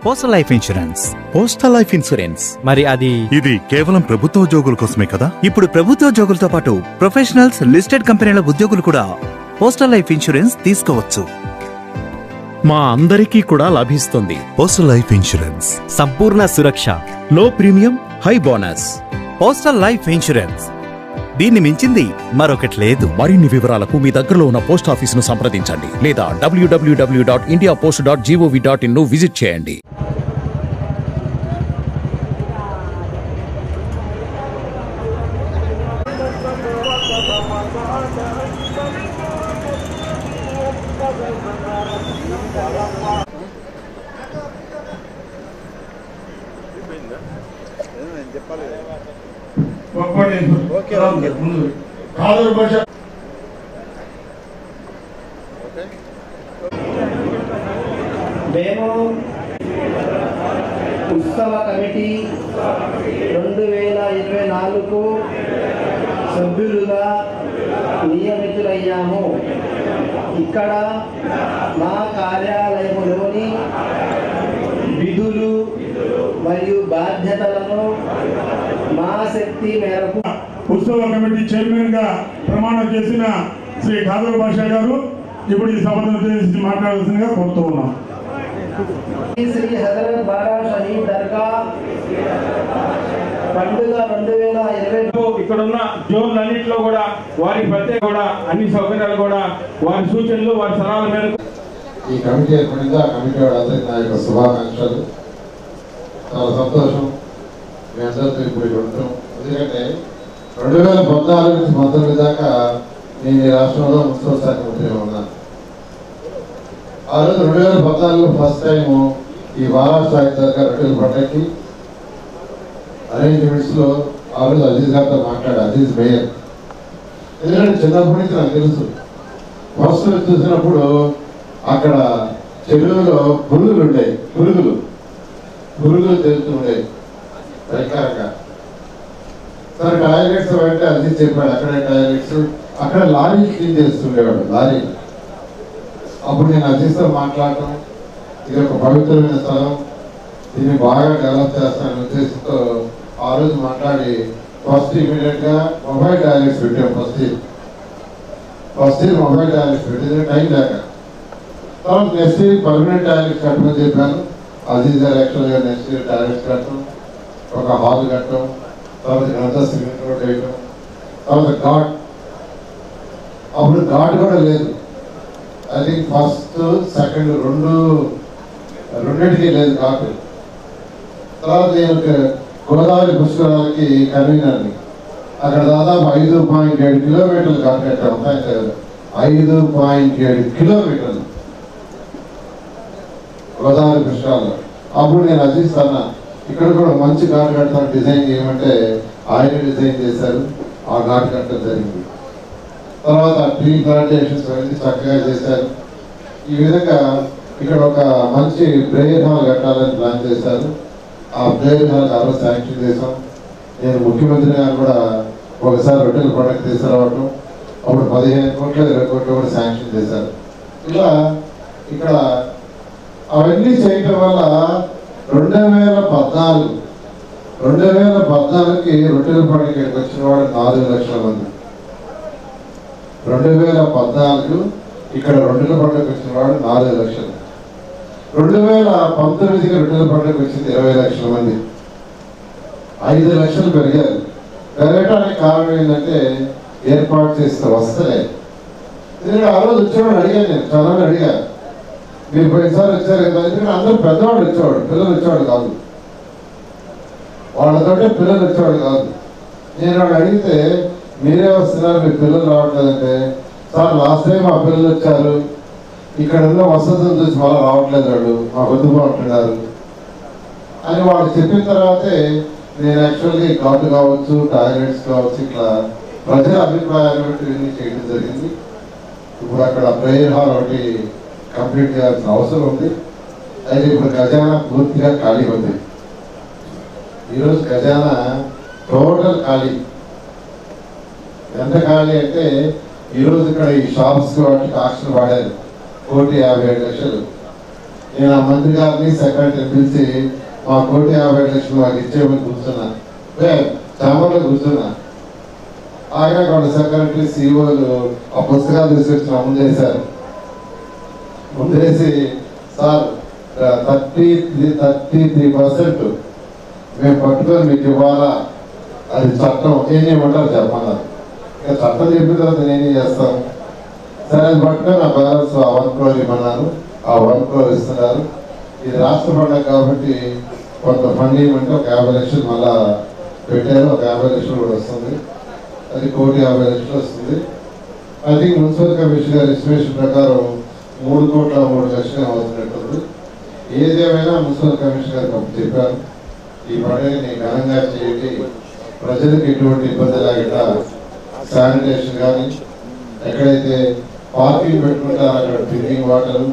Postal life insurance. Postal life insurance మరి ఇది కేవలం ప్రభుత్వ ఉద్యోగుల కోసమే కదా? ఇప్పుడు ప్రభుత్వ ఉద్యోగులతో పాటు ప్రొఫెషనల్స్, లిస్టెడ్ కంపెనీల ఉద్యోగులు కూడా పోస్టల్ లైఫ్ ఇన్సూరెన్స్ తీసుకోవచ్చు. మా అందరికీ కూడా లభిస్తుంది. పోస్టల్ లైఫ్ ఇన్సూరెన్స్, సంపూర్ణ సురక్ష, లో premium, high bonus. Postal life insurance, దీన్ని మించింది మరొకటి లేదు. మరిన్ని వివరాలకు మీ దగ్గరలో ఉన్న పోస్ట్ ఆఫీసును సంప్రదించండి లేదా www.indiapost.gov.in ను విజిట్ చేయండి. మేము ఉత్సవ కమిటీ 2024 సభ్యులుగా నియమితులయ్యాము. ఇక్కడ మా కార్యాలయంలోని విధులు మరియు బాధ్యతలను మా శక్తి మేరకు ఉత్సవ కమిటీ చైర్మన్ గా ప్రమాణం చేసిన శ్రీ ఖాదర్ బాషా గారు ఇప్పుడు ఈ సభను ఉద్దేశించి మాట్లాడాల్సిందిగా కోరుతూ ఉన్నాం. శ్రీ హజరత్ బారా షహీద్ దర్గా పండుగ 2020 ఇక్కడున్న జోన్లన్నింటిలో కూడా వారి ప్రత్యేక కూడా అన్ని సౌకర్యాలు కూడా వారి సూచనలు, వారి సలహాల మేరకు ఈ కమిటీ ఏర్పడింది. ఆ కమిటీ వాళ్ళందరికీ నా యొక్క శుభాకాంక్షలు. చాలా సంతోషం మీ అందరితో ఇప్పుడు ఇక్కడ ఉంటాం. ఎందుకంటే 2014 నుంచి 19 దాకా నేను ఈ రాష్ట్రంలో మున్సిపల్ శాఖ మంత్రిగా ఉన్నాను. ఆ రోజు 2014లో ఫస్ట్ టైం ఈ మహారాష్ట్ర దగ్గర రొట్టెల పంటకి అరేంజ్మెంట్స్ లో ఆ రోజు అజీజ్ గారితో మాట్లాడారు. అజీజ్ మేయర్, ఎందుకంటే చిన్నప్పటి నుంచి నాకు తెలుసు. ఫస్ట్ చూసినప్పుడు అక్కడ చెరువులో పురుగులు ఉండేవి, పురుగులు తెలుస్తుండేవి భయంకరంగా. సరే టాయిలెట్స్ అంటే అది చెప్పాడు. అక్కడే టాయిలెట్స్, అక్కడ లారీలు క్లీన్ చేస్తుండేవాడు, లారీలు. అప్పుడు నేను అజీజ్తో మాట్లాడటం, ఇది ఒక పవిత్రమైన స్థలం, దీన్ని బాగా డెవలప్ చేస్తాననే ఉద్దేశంతో ఆ రోజు మాట్లాడి ఫస్ట్ ఇమీడియట్ గా మొబైల్ టాయిలెట్స్ పెట్టాం. ఫస్ట్ ఇయర్ మొబైల్ టాయిలెట్స్ పెట్టేది టైం లేక. తర్వాత నెక్స్ట్ ఇయర్ పర్మనెంట్ టాయిలెట్స్ కట్టమని చెప్పాను. అజీజ్ గారు యాక్చువల్గా నెక్స్ట్ ఇయర్ టాయిలెట్స్ కట్టడం, ఒక హాల్ కట్టడం, తర్వాత గ్రంథ సిమెంట్ రోడ్ వేయడం, తర్వాత ఘాట్. అప్పుడు ఘాట్ కూడా లేదు. ఐ థింక్ ఫస్ట్ సెకండ్ రెండింటికి లేదు ఘాట్. తర్వాత నేను గోదావరి పుష్కరాలకి కన్వీనర్ని. అక్కడ దాదాపు 5.7 కిలోమీటర్లు ఘాట్ కట్టాము. 5.7 కిలోమీటర్లు గోదావరి పుష్కరాలు. అప్పుడు నేను అజీజ్ అన్న ఇక్కడ కూడా మంచి ఘాట్ కడతాను, డిజైన్ చేయమంటే ఆయన డిజైన్ చేశారు. ఆ ఘాట్ కట్టడం జరిగింది. తర్వాత ట్రీ ప్లాంటేషన్స్ అన్ని చక్కగా చేశారు. ఈ విధంగా ఇక్కడ ఒక మంచి ప్రేయర్ హాల్ కట్టాలని ప్లాన్ చేశారు. ఆ ప్రేయర్ హాల్ ఆ రోజు శాంక్షన్ చేశాం. నేను ముఖ్యమంత్రి గారు కూడా ఒకసారి రొట్టెల పండుగ తీసుకురావటం, అప్పుడు 15 కోట్లు 20 కోట్లు కూడా శాంక్షన్ చేశారు. ఇలా ఇక్కడ అవన్నీ చేయటం వల్ల 2014కి రొట్టెల పండుగ ఇక్కడికి వచ్చిన వాడు 4 లక్షల మంది. 2014 ఇక్కడ రొట్టెల పండుగ వచ్చిన వాడు 4 లక్షలు. 2019కి రొట్టెల పండుగ వచ్చింది 20 లక్షల మంది. 5 లక్షలు పెరిగారు. పెరగటానికి కారణం ఏంటంటే ఏర్పాటు చేస్తే వస్తలేదు. ఎందుకంటే ఆ రోజు వచ్చేవాడు అడిగాను, నేను చాలా అడిగాను, మీరు పోయినసారి వచ్చారు కదా. ఎందుకంటే అందరూ పెద్దవాడు వచ్చేవాడు, పిల్లలు వచ్చేవాడు కాదు. వాళ్ళతోటే పిల్లలు వచ్చేవాడు కాదు. నేను వాడు అడిగితే మీరే వస్తున్నారు, మీ పిల్లలు రావట్లేదంటే, సార్ లాస్ట్ టైం మా పిల్లలు వచ్చారు, ఇక్కడ ఉన్న వసతులు చూసి మళ్ళీ రావట్లేదు, వాడు మా పొద్దుబాటున్నారు అని వాళ్ళు చెప్పిన తర్వాతే నేను యాక్చువల్గా ఘాటు కావచ్చు, టాయిలెట్స్ కావచ్చు, ఇట్లా ప్రజల అభిప్రాయాలు ఇవన్నీ చేయడం జరిగింది. ఇప్పుడు అక్కడ ప్రేయర్ హాల్ ఒకటి కంప్లీట్ చేయాల్సిన అవసరం ఉంది. అయితే ఇప్పుడు ఖజానా పూర్తిగా ఖాళీ ఉంది. ఈరోజు ఖజానా టోటల్ ఖాళీ. ఎంత ఖాళీ అంటే ఈరోజు ఇక్కడ ఈ షాప్స్ వాటికి ఆక్షన్ వాడారు 1,57,00,000. నేను ఆ మంత్రి గారిని సెక్రటరీ పిలిచి మా 1,50,00,000 మాకు ఇచ్చేయమని కూర్చున్నా, చాంబర్లో కూర్చున్నా. ఆయన కూడా సెక్రటరీ సిఇఓలు ఆ పుస్తకాలు తీసుకొచ్చి ముందేశారు. ముందేసి సార్ 33% మేము పట్టుకొని మీకు ఇవ్వాలా, అది చట్టం, ఏం చేయమంటారు చెప్పమన్నారు. ఇక చట్టం చెప్పిన తర్వాత నేనేం చేస్తాను, సరే అది పట్టుకొని నా బ్యాలెన్స్ 1 crore ఇవ్వమన్నారు. ఆ 1 crore ఇస్తున్నారు. ఇది రాష్ట్ర పండుగ కాబట్టి కొంత ఫండ్ ఇవ్వమంటే ఒక 50,00,000 మళ్ళా పెట్టారు. ఒక 50,00,000 కూడా వస్తుంది. అది 1,50,00,000 వస్తుంది. ఐ థింక్ మున్సిపల్ కమిషనర్ గారి ఎస్టిమేషన్ ప్రకారం 3,03,00,000 అవుతున్నట్టుంది. ఏదేమైనా మున్సిపల్ కమిషనర్ గారికి అప్పుడు చెప్పాను, ఈ పండుగని ఘనంగా చేయండి, ప్రజలకు ఎటువంటి ఇబ్బంది లేకుండా శానిటేషన్ కానీ, ఎక్కడైతే పార్కింగ్ పెట్టుకుంటారో అక్కడ డ్రింకింగ్ వాటర్,